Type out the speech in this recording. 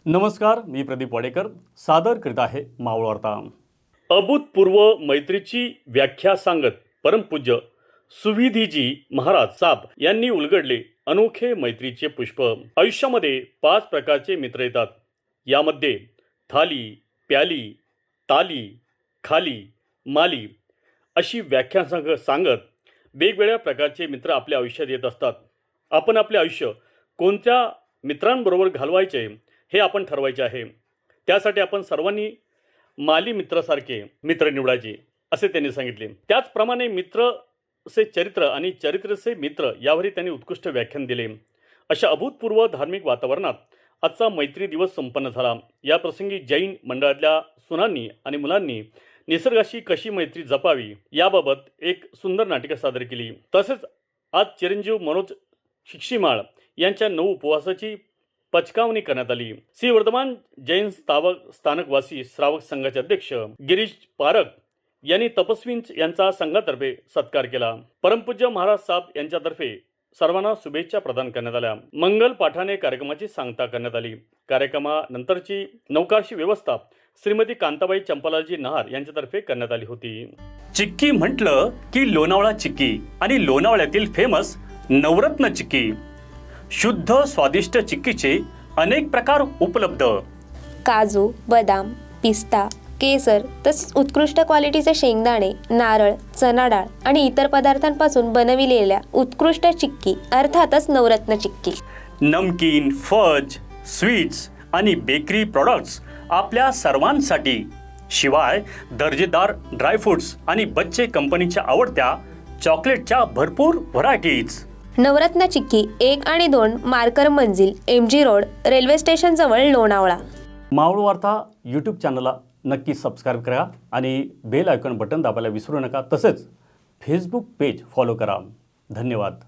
नमस्कार, मी प्रदीप वाडेकर सादर करीत आहे मावळ वार्ता। अभूतपूर्व मैत्रीची व्याख्या सांगत परमपूज्य सुविधीजी महाराज साब यांनी उलगडले अनोखे मैत्रीचे पुष्प। आयुष्यामध्ये 5 प्रकारचे मित्र येतात। यामध्ये थाली, प्याली, ताली, खाली, माली अशी व्याख्या सांगत वेगवेगळ्या प्रकारचे मित्र आपल्या आयुष्यात येत असतात। आपण आपले आयुष्य कोणत्या मित्रांबरोबर घालवायचे हे आपण ठरवायचे आहे। त्यासाठी आपण सर्वांनी माली मित्रासारखे मित्र निवडायचे असे त्यांनी सांगितले। त्याचप्रमाणे मित्रचे चरित्र आणि चरित्रचे मित्र यावरही त्यांनी उत्कृष्ट व्याख्यान दिले। अशा अभूतपूर्व धार्मिक वातावरणात आजचा मैत्री दिवस संपन्न झाला। या प्रसंगी जैन मंडळातल्या सुनांनी आणि मुलांनी निसर्गाशी कशी मैत्री जपावी याबाबत एक सुंदर नाटिका सादर केली। तसेच आज चिरंजीव मनोज शिक्षीमाळ यांच्या 9 उपवासाची पचकावणी करण्यात आली। श्री वर्धमान जैन स्थानकवासी श्रावक संघाचे अध्यक्ष गिरीश पारक यांनी तपस्वींच यांचा संघातर्फे सत्कार केला। परमपूज्य महाराज साब यांच्यातर्फे सर्वांना शुभेच्छा प्रदान करण्यात आल्या। मंगल पाठाने कार्यक्रमाची सांगता करण्यात आली। कार्यक्रमानंतरची नौकारची व्यवस्था श्रीमती कांताबाई चंपालालजी नहार यांच्यातर्फे करण्यात आली होती। चिक्की म्हटलं की लोणावळा चिक्की आणि लोणावळ्यातील फेमस नवरत्न चिक्की। शुद्ध स्वादिष्ट चिक्कीचे अनेक प्रकार उपलब्ध। काजू, बदाम, पिस्ता, केसर तसेच उत्कृष्ट क्वालिटीचे शेंगदाणे, नारळ, चणा डाळ आणि इतर पदार्थांपासून बनविलेल्या उत्कृष्ट चिक्की अर्थातच नवरत्न चिक्की। नमकीन, फज, स्वीट्स आणि बेकरी प्रॉडक्ट्स आपल्या सर्वांसाठी। शिवाय दर्जेदार ड्रायफ्रुट्स आणि बच्चे कंपनीच्या आवडत्या चॉकलेटच्या भरपूर व्हरायटीज। नवरत्न चिक्की 1 आणि 2 मार्कर मंजिल, MG रोड, रेल्वे स्टेशन जवळ, लोणावळा। मावळ वार्ता यूट्यूब चॅनलला नक्की सबस्क्राईब करा आणि बेल आयकॉन बटन दाबायला विसरू नका। तसेच फेसबुक पेज फॉलो करा। धन्यवाद।